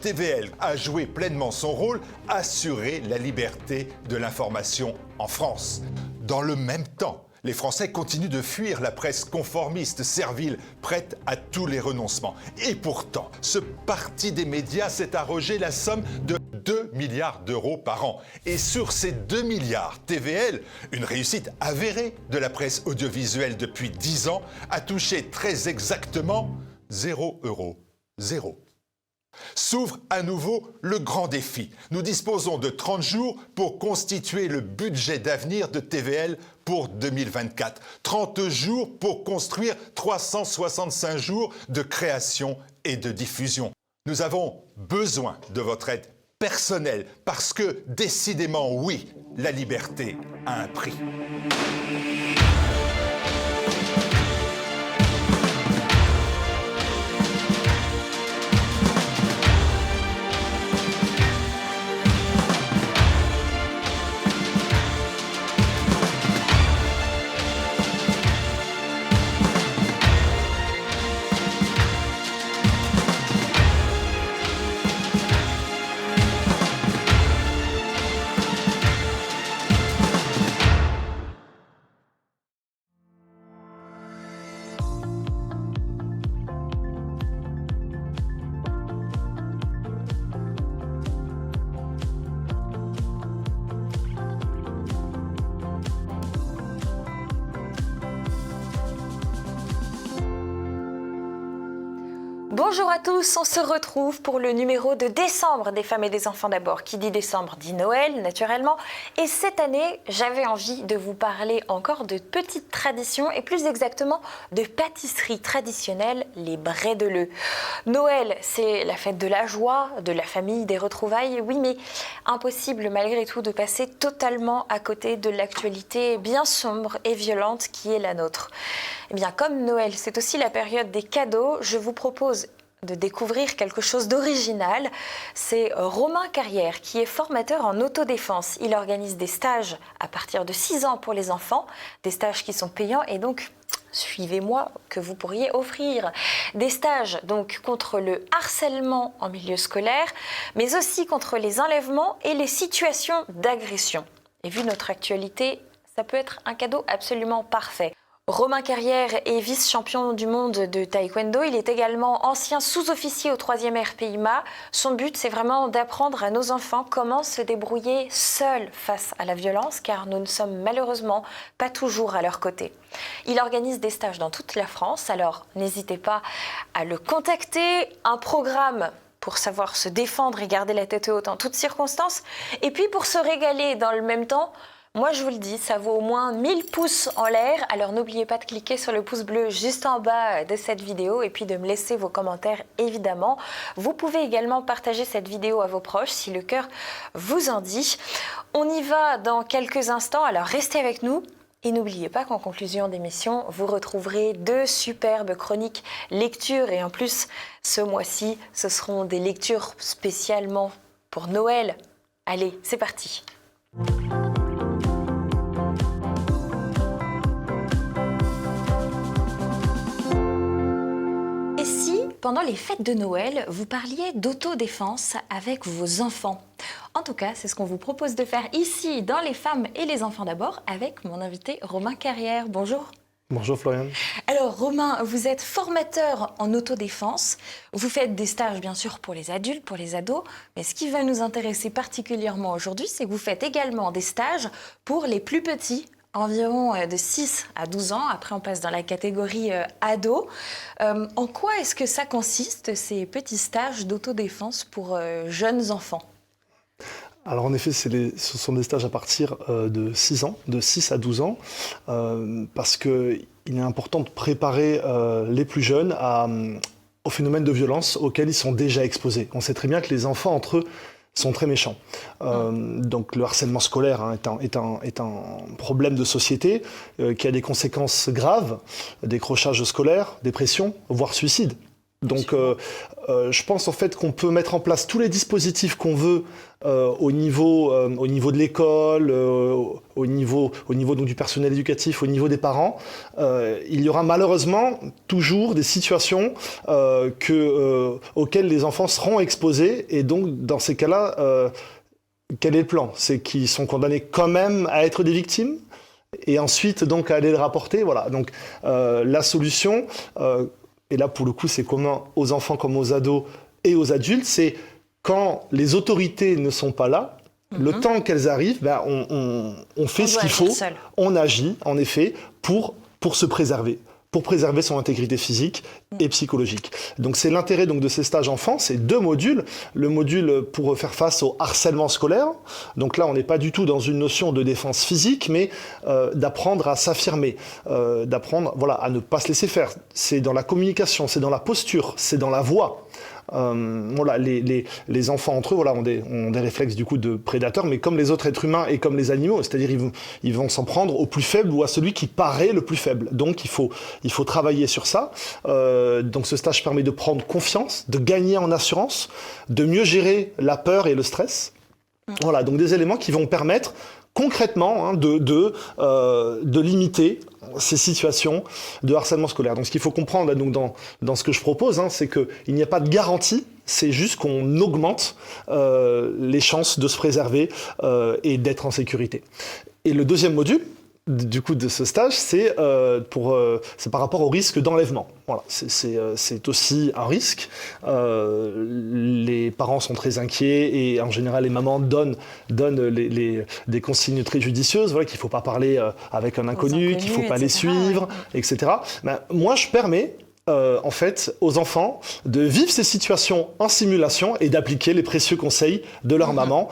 TVL a joué pleinement son rôle, assurer la liberté de l'information en France. Dans le même temps, les Français continuent de fuir la presse conformiste, servile, prête à tous les renoncements. Et pourtant, ce parti des médias s'est arrogé la somme de 2 milliards d'euros par an. Et sur ces 2 milliards, TVL, une réussite avérée de la presse audiovisuelle depuis 10 ans, a touché très exactement 0 €. 0. S'ouvre à nouveau le grand défi. Nous disposons de 30 jours pour constituer le budget d'avenir de TVL pour 2024. 30 jours pour construire 365 jours de création et de diffusion. Nous avons besoin de votre aide personnelle parce que, décidément, oui, la liberté a un prix. Bonjour à tous, on se retrouve pour le numéro de décembre des Femmes et des Enfants d'abord. Qui dit décembre dit Noël, naturellement. Et cette année, j'avais envie de vous parler encore de petites traditions et plus exactement de pâtisseries traditionnelles, les brédeleux. Noël, c'est la fête de la joie, de la famille, des retrouvailles, oui, mais impossible malgré tout de passer totalement à côté de l'actualité bien sombre et violente qui est la nôtre. Eh bien, comme Noël, c'est aussi la période des cadeaux, je vous propose de découvrir quelque chose d'original. C'est Romain Carrière qui est formateur en autodéfense. Il organise des stages à partir de 6 ans pour les enfants, des stages qui sont payants et donc, suivez-moi, que vous pourriez offrir. Des stages donc contre le harcèlement en milieu scolaire, mais aussi contre les enlèvements et les situations d'agression. Et vu notre actualité, ça peut être un cadeau absolument parfait. Romain Carrière est vice-champion du monde de taekwondo. Il est également ancien sous-officier au 3e RPIMA. Son but, c'est vraiment d'apprendre à nos enfants comment se débrouiller seuls face à la violence, car nous ne sommes malheureusement pas toujours à leur côté. Il organise des stages dans toute la France, alors n'hésitez pas à le contacter. Un programme pour savoir se défendre et garder la tête haute en toutes circonstances. Et puis pour se régaler dans le même temps, moi, je vous le dis, ça vaut au moins 1000 pouces en l'air. Alors, n'oubliez pas de cliquer sur le pouce bleu juste en bas de cette vidéo et puis de me laisser vos commentaires, évidemment. Vous pouvez également partager cette vidéo à vos proches si le cœur vous en dit. On y va dans quelques instants, alors restez avec nous. Et n'oubliez pas qu'en conclusion d'émission, vous retrouverez 2 superbes chroniques lectures. Et en plus, ce mois-ci, ce seront des lectures spécialement pour Noël. Allez, c'est parti. Pendant les fêtes de Noël, vous parliez d'autodéfense avec vos enfants. En tout cas, c'est ce qu'on vous propose de faire ici, dans Les Femmes et les Enfants d'abord, avec mon invité Romain Carrière. Bonjour. Bonjour Floriane. Alors Romain, vous êtes formateur en autodéfense. Vous faites des stages bien sûr pour les adultes, pour les ados. Mais ce qui va nous intéresser particulièrement aujourd'hui, c'est que vous faites également des stages pour les plus petits, environ de 6 à 12 ans. Après, on passe dans la catégorie ado. En quoi est-ce que ça consiste, ces petits stages d'autodéfense pour jeunes enfants ? Alors en effet, ce sont des stages à partir de 6 ans, de 6 à 12 ans, parce qu'il est important de préparer les plus jeunes au phénomène de violence auquel ils sont déjà exposés. On sait très bien que les enfants, entre eux, sont très méchants. Donc le harcèlement scolaire est un problème de société qui a des conséquences graves, décrochage scolaire, dépression, voire suicide. Donc, je pense en fait qu'on peut mettre en place tous les dispositifs qu'on veut au niveau de l'école, au niveau donc, du personnel éducatif, au niveau des parents. Il y aura malheureusement toujours des situations auxquelles les enfants seront exposés. Et donc, dans ces cas-là, quel est le plan? C'est qu'ils sont condamnés quand même à être des victimes et ensuite donc à aller le rapporter. Voilà. Donc, la solution... et là, pour le coup, c'est commun aux enfants comme aux ados et aux adultes, c'est quand les autorités ne sont pas là, le temps qu'elles arrivent, on fait ce qu'il faut, on agit, en effet, pour se préserver, pour préserver son intégrité physique et psychologique. Donc c'est l'intérêt donc, de ces stages enfants, c'est 2 modules. Le module pour faire face au harcèlement scolaire, donc là on n'est pas du tout dans une notion de défense physique, mais d'apprendre à s'affirmer, d'apprendre à ne pas se laisser faire. C'est dans la communication, c'est dans la posture, c'est dans la voix. Les enfants entre eux ont des réflexes du coup de prédateurs, mais comme les autres êtres humains et comme les animaux, c'est-à-dire ils vont s'en prendre au plus faible ou à celui qui paraît le plus faible. Donc il faut travailler sur ça. Donc ce stage permet de prendre confiance, de gagner en assurance, de mieux gérer la peur et le stress. Voilà, donc des éléments qui vont permettre concrètement de limiter ces situations de harcèlement scolaire. Donc ce qu'il faut comprendre donc, dans ce que je propose, c'est qu'il n'y a pas de garantie, c'est juste qu'on augmente les chances de se préserver et d'être en sécurité. Et le deuxième module, du coup, de ce stage, c'est par rapport au risque d'enlèvement. Voilà, c'est aussi un risque. Les parents sont très inquiets et en général, les mamans donnent des consignes très judicieuses, qu'il ne faut pas parler avec un inconnu, qu'il ne faut pas les suivre, etc. Moi, je permets en fait, aux enfants de vivre ces situations en simulation et d'appliquer les précieux conseils de leur maman.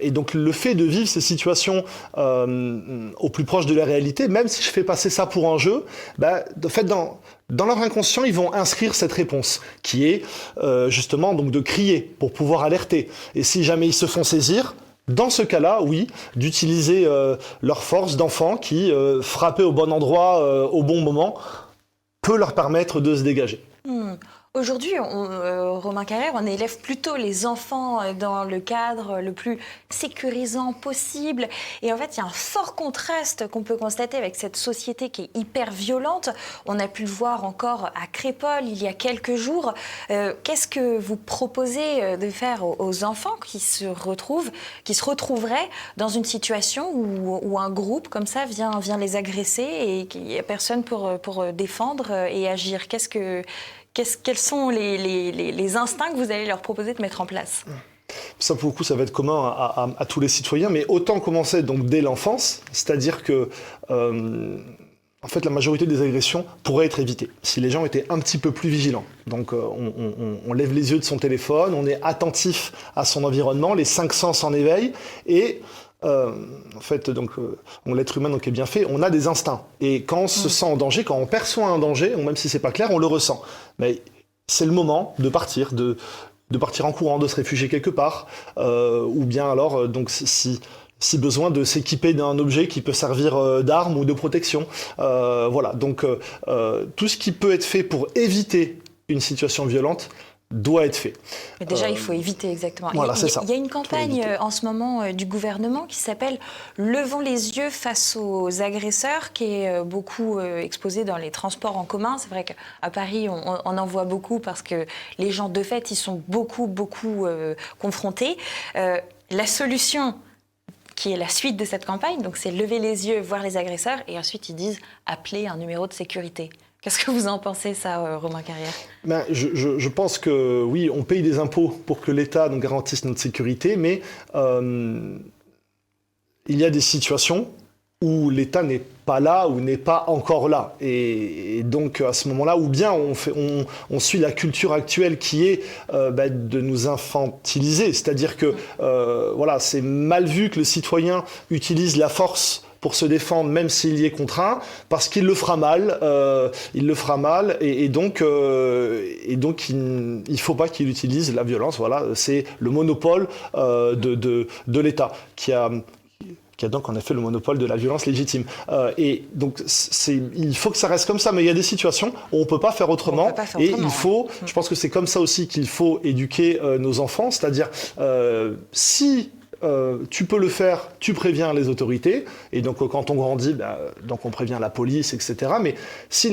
Et donc, le fait de vivre ces situations au plus proche de la réalité, même si je fais passer ça pour un jeu, de fait, dans leur inconscient, ils vont inscrire cette réponse, qui est justement donc de crier pour pouvoir alerter. Et si jamais ils se font saisir, dans ce cas-là, oui, d'utiliser leur force d'enfant qui, frappée au bon endroit, au bon moment, peut leur permettre de se dégager. Aujourd'hui, Romain Carrère, on élève plutôt les enfants dans le cadre le plus sécurisant possible. Et en fait, il y a un fort contraste qu'on peut constater avec cette société qui est hyper violente. On a pu le voir encore à Crépol il y a quelques jours. Qu'est-ce que vous proposez de faire aux enfants qui se retrouveraient dans une situation où un groupe comme ça vient les agresser et qu'il n'y a personne pour défendre et agir? Quels sont les instincts que vous allez leur proposer de mettre en place? Ça, pour le coup, ça va être commun à tous les citoyens, mais autant commencer donc dès l'enfance, c'est-à-dire que en fait, la majorité des agressions pourraient être évitées si les gens étaient un petit peu plus vigilants. Donc, on lève les yeux de son téléphone, on est attentif à son environnement, les 5 sens en éveil, et en fait, donc, l'être humain donc, est bien fait, on a des instincts. Et quand on se sent en danger, quand on perçoit un danger, ou même si c'est pas clair, on le ressent. Mais c'est le moment de partir, de partir en courant, de se réfugier quelque part, ou bien alors, donc, si besoin, de s'équiper d'un objet qui peut servir d'arme ou de protection. Voilà, donc tout ce qui peut être fait pour éviter une situation violente doit être fait. Mais déjà, il faut éviter, exactement. Voilà, c'est ça. Il y a une campagne en ce moment du gouvernement qui s'appelle « Levons les yeux face aux agresseurs » qui est beaucoup exposée dans les transports en commun. C'est vrai qu'à Paris, on en voit beaucoup parce que les gens, de fait, ils sont beaucoup confrontés. La solution qui est la suite de cette campagne, donc c'est lever les yeux, voir les agresseurs, et ensuite ils disent appeler un numéro de sécurité. Qu'est-ce que vous en pensez, ça, Romain Carrère? Je pense que oui, on paye des impôts pour que l'État donc, garantisse notre sécurité, mais il y a des situations où l'État n'est pas là ou n'est pas encore là. Et donc, à ce moment-là, ou bien on suit la culture actuelle qui est de nous infantiliser. C'est-à-dire que voilà, c'est mal vu que le citoyen utilise la force pour se défendre, même s'il y est contraint, parce qu'il le fera mal. Et donc il ne faut pas qu'il utilise la violence. Voilà, c'est le monopole de l'État qui qui a donc en effet le monopole de la violence légitime. Et donc il faut que ça reste comme ça, mais il y a des situations où on ne peut pas faire autrement. Et il faut, je pense que c'est comme ça aussi qu'il faut éduquer nos enfants, c'est-à-dire si tu peux le faire, tu préviens les autorités, et donc quand on grandit, donc on prévient la police, etc. Mais si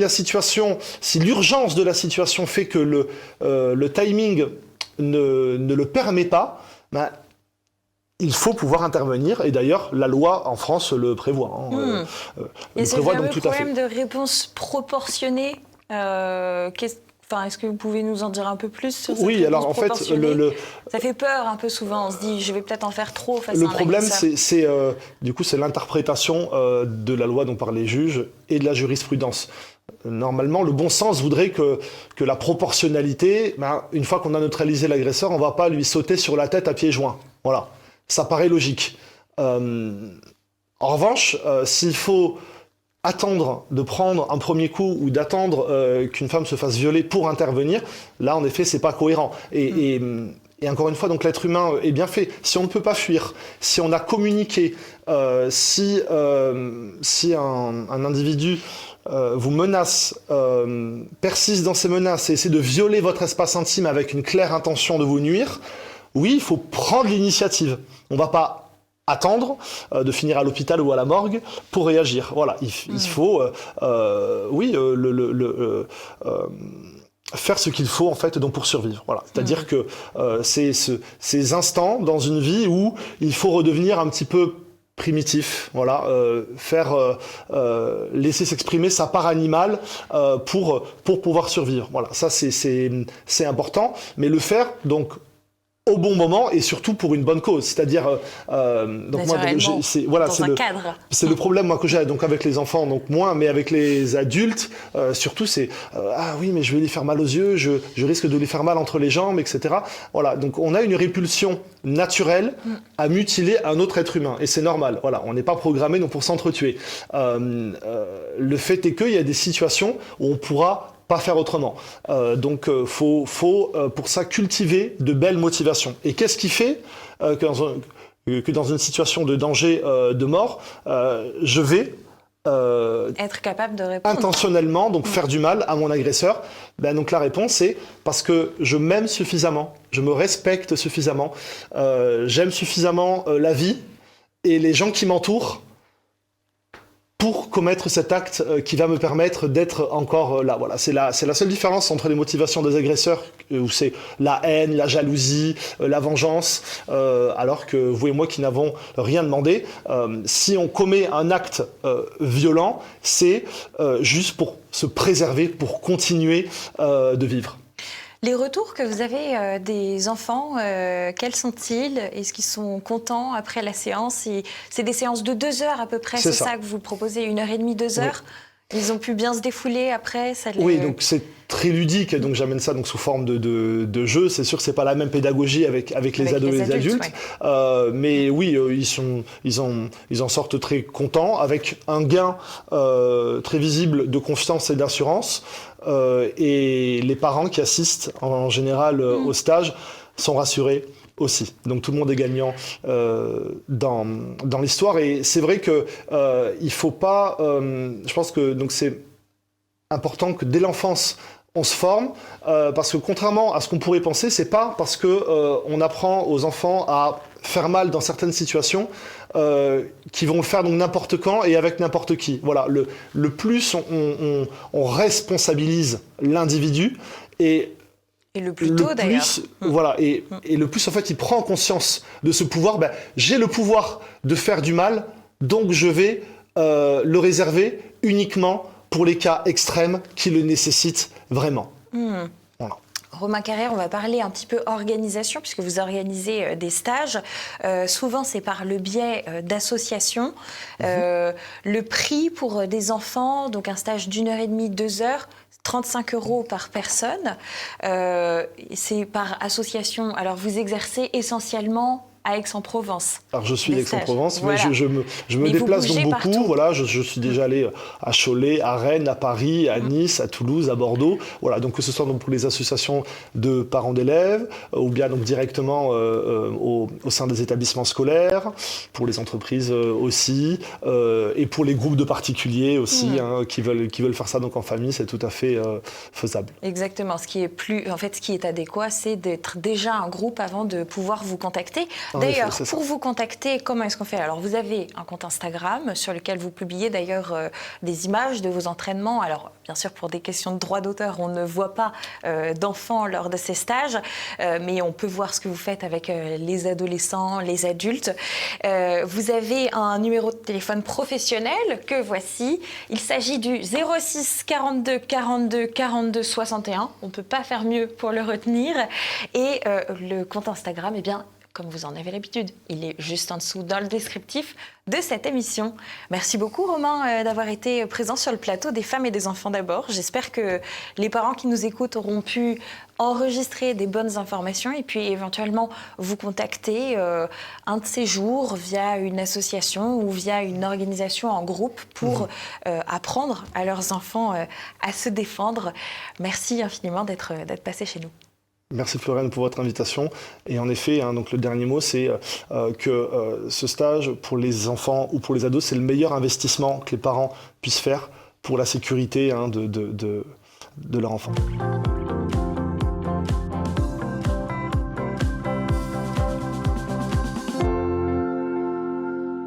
l'urgence de la situation fait que le timing ne le permet pas, il faut pouvoir intervenir, et d'ailleurs la loi en France le prévoit. Et c'est le problème de réponse proportionnée. Est-ce que vous pouvez nous en dire un peu plus sur cette réponse alors en fait, ça fait peur un peu souvent. On se dit, je vais peut-être en faire trop face à un agresseur. Le problème, c'est l'interprétation de la loi dont parlent les juges et de la jurisprudence. Normalement, le bon sens voudrait que la proportionnalité, une fois qu'on a neutralisé l'agresseur, on ne va pas lui sauter sur la tête à pieds joints. Voilà, ça paraît logique. En revanche, s'il faut attendre de prendre un premier coup ou d'attendre qu'une femme se fasse violer pour intervenir, là, en effet, c'est pas cohérent. Et encore une fois, donc l'être humain est bien fait. Si on ne peut pas fuir, si on a communiqué, si un individu vous menace, persiste dans ses menaces et essaie de violer votre espace intime avec une claire intention de vous nuire, oui, il faut prendre l'initiative. On ne va pas attendre de finir à l'hôpital ou à la morgue pour réagir. Voilà, il faut, faire ce qu'il faut en fait donc pour survivre. Voilà, c'est-à-dire que c'est ces instants dans une vie où il faut redevenir un petit peu primitif, voilà, laisser s'exprimer sa part animale pour pouvoir survivre. Voilà, ça c'est important, mais le faire donc au bon moment et surtout pour une bonne cause, c'est-à-dire donc moi c'est le problème moi que j'ai donc avec les enfants, donc moins, mais avec les adultes surtout c'est oui mais je vais lui faire mal aux yeux, je risque de lui faire mal entre les jambes, etc. Voilà, donc on a une répulsion naturelle à mutiler un autre être humain et c'est normal. Voilà, on n'est pas programmé non pour s'entretuer. Le fait est qu'il y a des situations où on pourra pas faire autrement. Donc, faut pour ça cultiver de belles motivations. Et qu'est-ce qui fait que dans une situation de danger de mort, je vais être capable de répondre intentionnellement, donc faire du mal à mon agresseur? Donc la réponse c'est parce que je m'aime suffisamment, je me respecte suffisamment, j'aime suffisamment la vie et les gens qui m'entourent pour commettre cet acte qui va me permettre d'être encore là. Voilà, c'est la seule différence entre les motivations des agresseurs, où c'est la haine, la jalousie, la vengeance, alors que vous et moi qui n'avons rien demandé, si on commet un acte violent, c'est juste pour se préserver, pour continuer de vivre. Les retours que vous avez des enfants, quels sont-ils? Est-ce qu'ils sont contents après la séance? C'est des séances de 2 heures à peu près, c'est ça que vous proposez, 1h30, 2 heures? Oui. Ils ont pu bien se défouler après Oui, donc c'est très ludique, donc j'amène ça donc sous forme de jeu. C'est sûr que c'est pas la même pédagogie avec les ados et les adultes. Ouais. Mais oui, ils en sortent très contents, avec un gain très visible de confiance et d'assurance. Et les parents qui assistent en général au stage sont rassurés aussi. Donc tout le monde est gagnant dans l'histoire. Et c'est vrai que il faut pas. Je pense que donc c'est important que dès l'enfance on se forme, parce que contrairement à ce qu'on pourrait penser, c'est pas parce que on apprend aux enfants à faire mal dans certaines situations qui vont le faire donc n'importe quand et avec n'importe qui. Voilà, le plus on responsabilise l'individu et le plus tôt d'ailleurs. Voilà, et le plus en fait il prend conscience de ce pouvoir. J'ai le pouvoir de faire du mal, donc je vais le réserver uniquement pour les cas extrêmes qui le nécessitent vraiment. Voilà. Romain Carrère, on va parler un petit peu organisation, puisque vous organisez des stages. Souvent, c'est par le biais d'associations. Le prix pour des enfants, donc un stage d'1h30, 2 heures, 35 € par personne. C'est par association. Alors, vous exercez essentiellement à Aix-en-Provence. Alors je suis d'Aix-en-Provence, Voilà. mais je me déplace donc beaucoup. Partout. Voilà, je suis déjà allé à Cholet, à Rennes, à Paris, à Nice, à Toulouse, à Bordeaux. Voilà, donc que ce soit donc pour les associations de parents d'élèves, ou bien donc directement au sein des établissements scolaires, pour les entreprises aussi, et pour les groupes de particuliers aussi qui veulent faire ça donc en famille, c'est tout à fait faisable. Exactement. Ce qui est adéquat, c'est d'être déjà un groupe avant de pouvoir vous contacter. D'ailleurs, pour vous contacter, comment est-ce qu'on fait? Alors, vous avez un compte Instagram sur lequel vous publiez d'ailleurs des images de vos entraînements. Alors, bien sûr, pour des questions de droit d'auteur, on ne voit pas d'enfants lors de ces stages, mais on peut voir ce que vous faites avec les adolescents, les adultes. Vous avez un numéro de téléphone professionnel que voici. Il s'agit du 06 42 42 42 61. On ne peut pas faire mieux pour le retenir. Et le compte Instagram, eh bien, comme vous en avez l'habitude, il est juste en dessous dans le descriptif de cette émission. Merci beaucoup Romain d'avoir été présent sur le plateau des Femmes et des Enfants d'abord. J'espère que les parents qui nous écoutent auront pu enregistrer des bonnes informations et puis éventuellement vous contacter un de ces jours via une association ou via une organisation en groupe pour apprendre à leurs enfants à se défendre. Merci infiniment d'être passé chez nous. Merci Floriane pour votre invitation. Et en effet, donc le dernier mot, c'est que ce stage pour les enfants ou pour les ados, c'est le meilleur investissement que les parents puissent faire pour la sécurité de leur enfant.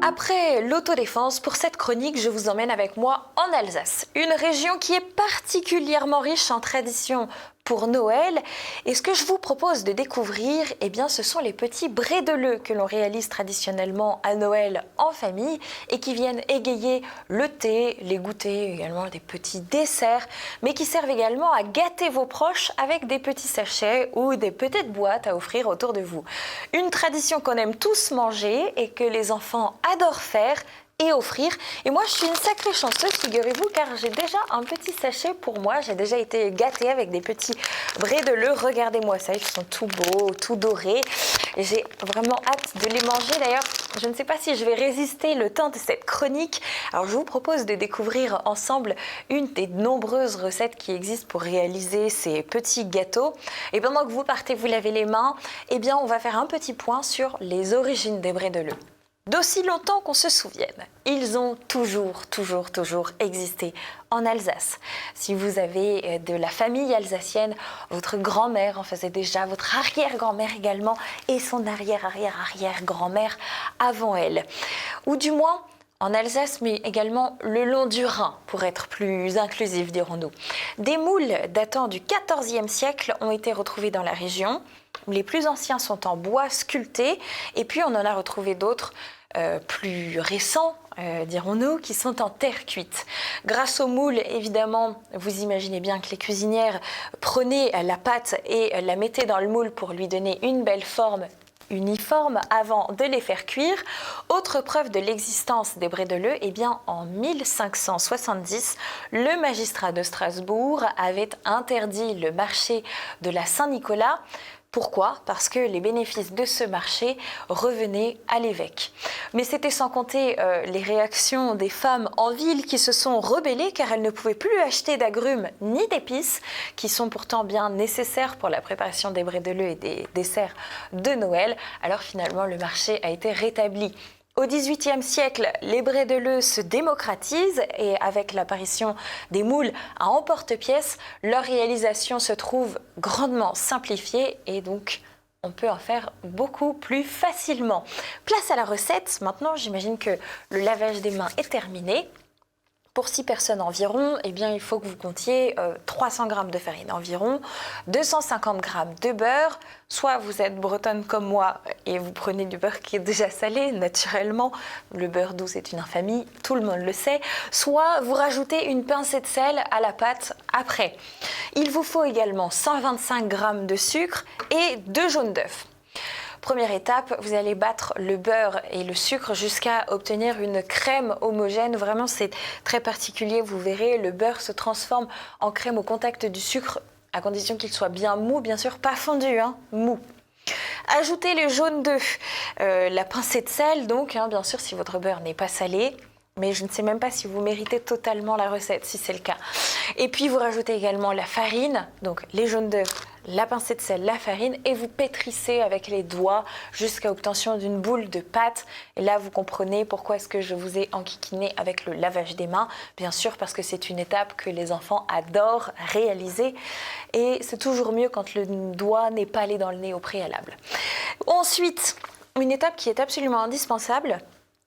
Après l'autodéfense, pour cette chronique, je vous emmène avec moi en Alsace, une région qui est particulièrement riche en traditions pour Noël. Et ce que je vous propose de découvrir, eh bien, ce sont les petits brédeleux que l'on réalise traditionnellement à Noël en famille et qui viennent égayer le thé, les goûters, également des petits desserts, mais qui servent également à gâter vos proches avec des petits sachets ou des petites boîtes à offrir autour de vous. Une tradition qu'on aime tous manger et que les enfants adorent faire et offrir. Et moi, je suis une sacrée chanceuse, figurez-vous, car j'ai déjà un petit sachet pour moi. J'ai déjà été gâtée avec des petits brédeleux. Regardez-moi ça, ils sont tout beaux, tout dorés. Et j'ai vraiment hâte de les manger. D'ailleurs, je ne sais pas si je vais résister le temps de cette chronique. Alors, je vous propose de découvrir ensemble une des nombreuses recettes qui existent pour réaliser ces petits gâteaux. Et pendant que vous partez vous laver les mains, eh bien, on va faire un petit point sur les origines des brédeleux. D'aussi longtemps qu'on se souvienne, ils ont toujours existé en Alsace. Si vous avez de la famille alsacienne, votre grand-mère en faisait déjà, votre arrière-grand-mère également, et son arrière-arrière-arrière-grand-mère avant elle. Ou du moins en Alsace, mais également le long du Rhin, pour être plus inclusif, dirons-nous. Des moules datant du XIVe siècle ont été retrouvés dans la région. Les plus anciens sont en bois sculpté, et puis on en a retrouvé d'autres plus récents, dirons-nous, qui sont en terre cuite. Grâce aux moules, évidemment, vous imaginez bien que les cuisinières prenaient la pâte et la mettaient dans le moule pour lui donner une belle forme uniforme avant de les faire cuire. Autre preuve de l'existence des brédeleux, eh bien en 1570, le magistrat de Strasbourg avait interdit le marché de la Saint-Nicolas. Pourquoi? Parce que les bénéfices de ce marché revenaient à l'évêque. Mais c'était sans compter les réactions des femmes en ville qui se sont rebellées car elles ne pouvaient plus acheter d'agrumes ni d'épices, qui sont pourtant bien nécessaires pour la préparation des brédeleux et des desserts de Noël. Alors finalement, le marché a été rétabli. Au XVIIIe siècle, les brédeleux se démocratisent et avec l'apparition des moules à emporte-pièce, leur réalisation se trouve grandement simplifiée et donc on peut en faire beaucoup plus facilement. Place à la recette. Maintenant, j'imagine que le lavage des mains est terminé. Pour 6 personnes environ, eh bien, il faut que vous comptiez 300 g de farine environ, 250 g de beurre. Soit vous êtes bretonne comme moi et vous prenez du beurre qui est déjà salé, naturellement. Le beurre doux, c'est une infamie, tout le monde le sait. Soit vous rajoutez une pincée de sel à la pâte après. Il vous faut également 125 g de sucre et 2 jaunes d'œufs. Première étape, vous allez battre le beurre et le sucre jusqu'à obtenir une crème homogène. Vraiment, c'est très particulier. Vous verrez, le beurre se transforme en crème au contact du sucre, à condition qu'il soit bien mou, bien sûr, pas fondu, mou. Ajoutez le jaune d'œuf, la pincée de sel, donc, hein, bien sûr, si votre beurre n'est pas salé. Mais je ne sais même pas si vous méritez totalement la recette, si c'est le cas. Et puis, vous rajoutez également la farine, donc les jaunes d'œufs, la pincée de sel, la farine, et vous pétrissez avec les doigts jusqu'à obtention d'une boule de pâte. Et là, vous comprenez pourquoi est-ce que je vous ai enquiquiné avec le lavage des mains. Bien sûr, parce que c'est une étape que les enfants adorent réaliser. Et c'est toujours mieux quand le doigt n'est pas allé dans le nez au préalable. Ensuite, une étape qui est absolument indispensable,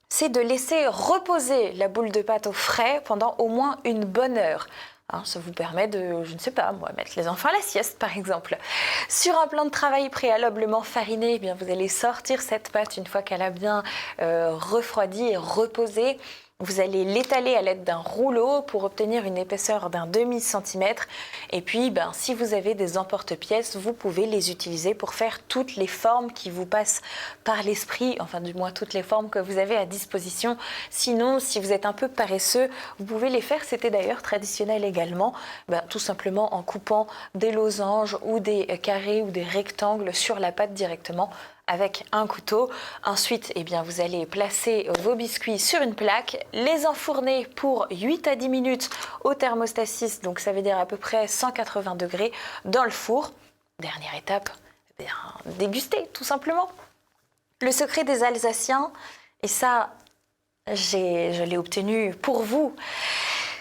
c'est de laisser reposer la boule de pâte au frais pendant au moins une bonne heure. Hein, ça vous permet de, je ne sais pas, moi, mettre les enfants à la sieste, par exemple. Sur un plan de travail préalablement fariné, eh bien, vous allez sortir cette pâte une fois qu'elle a bien refroidi et reposé. Vous allez l'étaler à l'aide d'un rouleau pour obtenir une épaisseur d'un demi-centimètre. Et puis, si vous avez des emporte-pièces, vous pouvez les utiliser pour faire toutes les formes qui vous passent par l'esprit, enfin du moins toutes les formes que vous avez à disposition. Sinon, si vous êtes un peu paresseux, vous pouvez les faire, c'était d'ailleurs traditionnel également, tout simplement en coupant des losanges ou des carrés ou des rectangles sur la pâte directement avec un couteau. Ensuite, vous allez placer vos biscuits sur une plaque, les enfourner pour 8 à 10 minutes au thermostat 6, donc ça veut dire à peu près 180 degrés dans le four. Dernière étape, déguster tout simplement. Le secret des Alsaciens, et ça, je l'ai obtenu pour vous,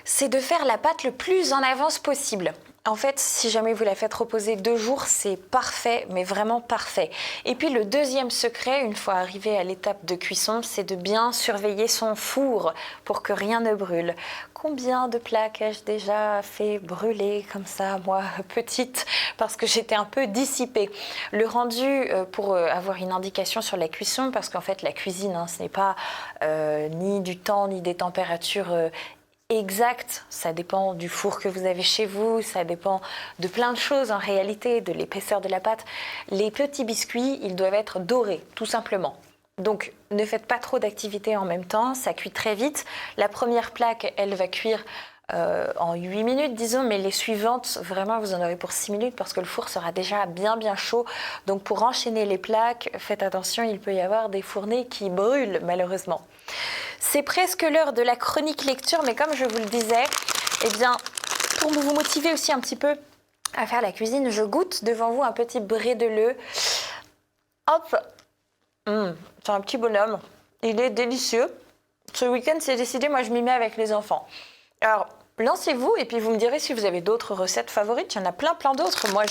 c'est de faire la pâte le plus en avance possible. En fait, si jamais vous la faites reposer 2 jours, c'est parfait, mais vraiment parfait. Et puis le deuxième secret, une fois arrivé à l'étape de cuisson, c'est de bien surveiller son four pour que rien ne brûle. Combien de plaques ai-je déjà fait brûler comme ça, moi, petite, parce que j'étais un peu dissipée. Le rendu, pour avoir une indication sur la cuisson, parce qu'en fait, la cuisine, ce n'est pas ni du temps, ni des températures exact, ça dépend du four que vous avez chez vous, ça dépend de plein de choses en réalité, de l'épaisseur de la pâte. Les petits biscuits, ils doivent être dorés, tout simplement. Donc, ne faites pas trop d'activités en même temps, ça cuit très vite. La première plaque, elle va cuire en 8 minutes, disons, mais les suivantes, vraiment, vous en aurez pour 6 minutes parce que le four sera déjà bien chaud. Donc, pour enchaîner les plaques, faites attention, il peut y avoir des fournées qui brûlent, malheureusement. C'est presque l'heure de la chronique lecture, mais comme je vous le disais, pour vous motiver aussi un petit peu à faire la cuisine, je goûte devant vous un petit brédeleu. Hop, c'est un petit bonhomme, il est délicieux. Ce week-end, c'est décidé, moi je m'y mets avec les enfants. Alors, lancez-vous et puis vous me direz si vous avez d'autres recettes favorites. Il y en a plein d'autres. Moi,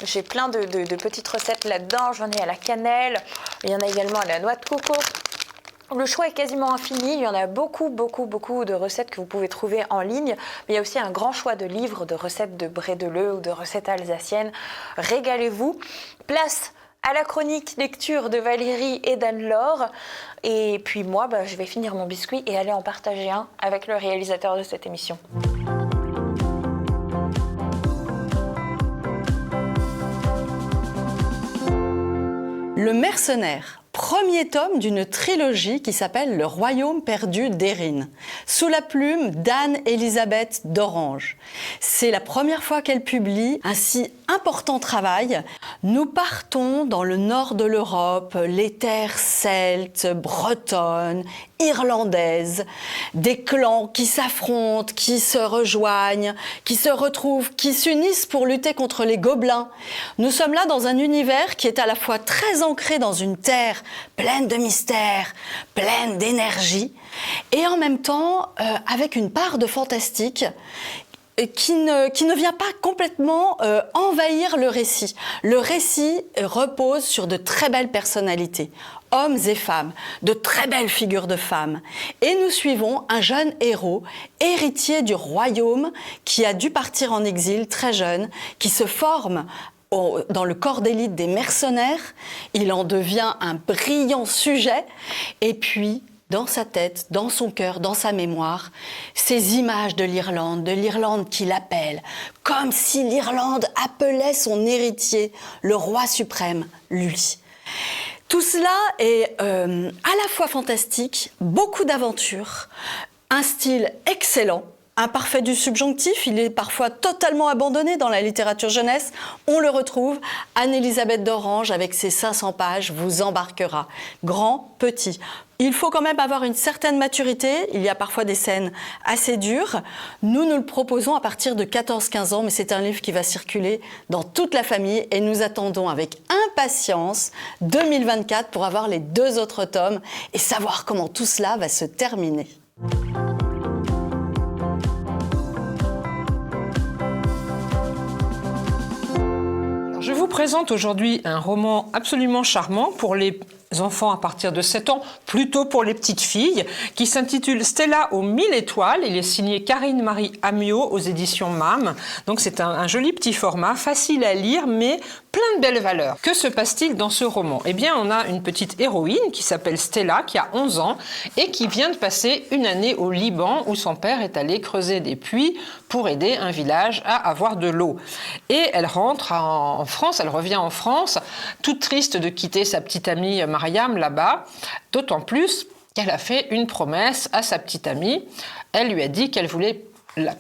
j'ai plein de petites recettes là-dedans. J'en ai à la cannelle, il y en a également à la noix de coco. Le choix est quasiment infini, il y en a beaucoup de recettes que vous pouvez trouver en ligne, mais il y a aussi un grand choix de livres, de recettes de brédeleu ou de recettes alsaciennes. Régalez-vous. Place à la chronique lecture de Valérie et d'Anne-Laure. Et puis moi, je vais finir mon biscuit et aller en partager un avec le réalisateur de cette émission. Le Mercenaire, premier tome d'une trilogie qui s'appelle Le Royaume perdu d'Erin, sous la plume d'Anne-Elisabeth d'Orange. C'est la première fois qu'elle publie un si important travail. Nous partons dans le nord de l'Europe, les terres celtes, bretonnes, irlandaises, des clans qui s'affrontent, qui se rejoignent, qui se retrouvent, qui s'unissent pour lutter contre les gobelins. Nous sommes là dans un univers qui est à la fois très ancré dans une terre pleine de mystères, pleine d'énergie, et en même temps avec une part de fantastique qui ne vient pas complètement envahir le récit. Le récit repose sur de très belles personnalités, hommes et femmes, de très belles figures de femmes. Et nous suivons un jeune héros, héritier du royaume, qui a dû partir en exil très jeune, qui se forme dans le corps d'élite des mercenaires. Il en devient un brillant sujet. Et puis, dans sa tête, dans son cœur, dans sa mémoire, ces images de l'Irlande qui l'appelle, comme si l'Irlande appelait son héritier, le roi suprême, lui. Tout cela est à la fois fantastique, beaucoup d'aventures, un style excellent, Imparfait du subjonctif, il est parfois totalement abandonné dans la littérature jeunesse. On le retrouve. Anne-Elisabeth d'Orange, avec ses 500 pages, vous embarquera. Grand, petit. Il faut quand même avoir une certaine maturité. Il y a parfois des scènes assez dures. Nous le proposons à partir de 14-15 ans, mais c'est un livre qui va circuler dans toute la famille et nous attendons avec impatience 2024 pour avoir les 2 autres tomes et savoir comment tout cela va se terminer. Je vous présente aujourd'hui un roman absolument charmant pour les enfants à partir de 7 ans, plutôt pour les petites filles, qui s'intitule Stella aux 1000 étoiles. Il est signé Karine Marie Amiot aux éditions MAM. Donc c'est un joli petit format, facile à lire, mais plein de belles valeurs. Que se passe-t-il dans ce roman? Eh bien, on a une petite héroïne qui s'appelle Stella, qui a 11 ans et qui vient de passer une année au Liban, où son père est allé creuser des puits pour aider un village à avoir de l'eau. Et elle rentre en France, elle revient en France, toute triste de quitter sa petite amie Mariam là-bas, d'autant plus qu'elle a fait une promesse à sa petite amie. Elle lui a dit qu'elle voulait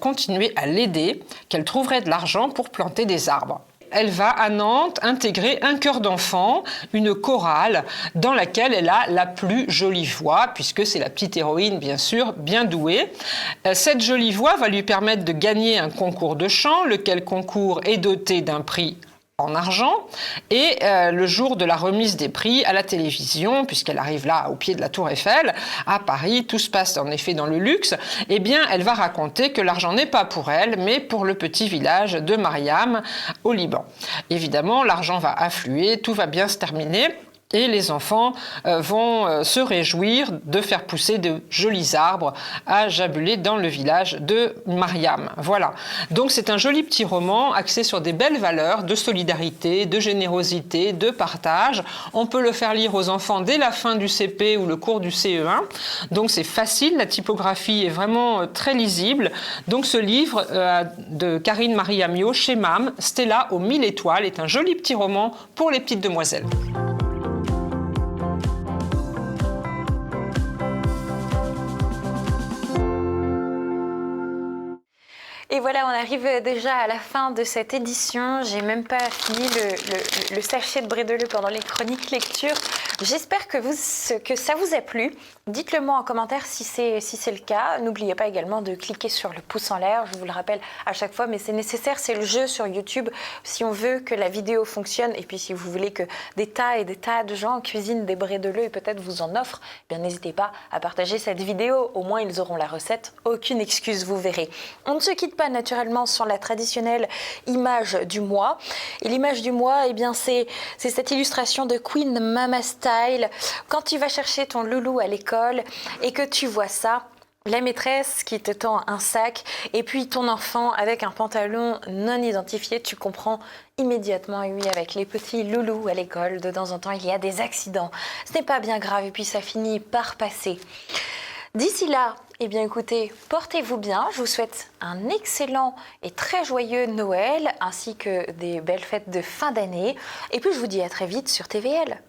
continuer à l'aider, qu'elle trouverait de l'argent pour planter des arbres. Elle va à Nantes intégrer un chœur d'enfants, une chorale, dans laquelle elle a la plus jolie voix, puisque c'est la petite héroïne, bien sûr, bien douée. Cette jolie voix va lui permettre de gagner un concours de chant, lequel concours est doté d'un prix en argent, et le jour de la remise des prix à la télévision, puisqu'elle arrive là au pied de la Tour Eiffel, à Paris, tout se passe en effet dans le luxe, eh bien elle va raconter que l'argent n'est pas pour elle, mais pour le petit village de Mariam au Liban. Évidemment, l'argent va affluer, tout va bien se terminer. Et les enfants vont se réjouir de faire pousser de jolis arbres à jabuler dans le village de Mariam. Voilà. Donc c'est un joli petit roman axé sur des belles valeurs de solidarité, de générosité, de partage. On peut le faire lire aux enfants dès la fin du CP ou le cours du CE1. Donc c'est facile, la typographie est vraiment très lisible. Donc ce livre de Karine Marie Amiot chez MAM, Stella aux 1000 étoiles, est un joli petit roman pour les petites demoiselles. Et voilà, on arrive déjà à la fin de cette édition. J'ai même pas fini le sachet de Brédeleu pendant les chroniques lecture. J'espère que ça vous a plu. Dites-le moi en commentaire si c'est le cas. N'oubliez pas également de cliquer sur le pouce en l'air. Je vous le rappelle à chaque fois, mais c'est nécessaire. C'est le jeu sur YouTube. Si on veut que la vidéo fonctionne, et puis si vous voulez que des tas et des tas de gens cuisinent des Brédeleu et peut-être vous en offrent, eh bien n'hésitez pas à partager cette vidéo. Au moins, ils auront la recette. Aucune excuse, vous verrez. On ne se quitte pas naturellement sur la traditionnelle image du mois. Et l'image du mois, eh bien, c'est cette illustration de Queen Mama Style. Quand tu vas chercher ton loulou à l'école et que tu vois ça, la maîtresse qui te tend un sac et puis ton enfant avec un pantalon non identifié, tu comprends immédiatement. Et oui, avec les petits loulous à l'école, de temps en temps, il y a des accidents. Ce n'est pas bien grave et puis ça finit par passer. D'ici là, eh bien écoutez, portez-vous bien. Je vous souhaite un excellent et très joyeux Noël ainsi que des belles fêtes de fin d'année. Et puis je vous dis à très vite sur TVL.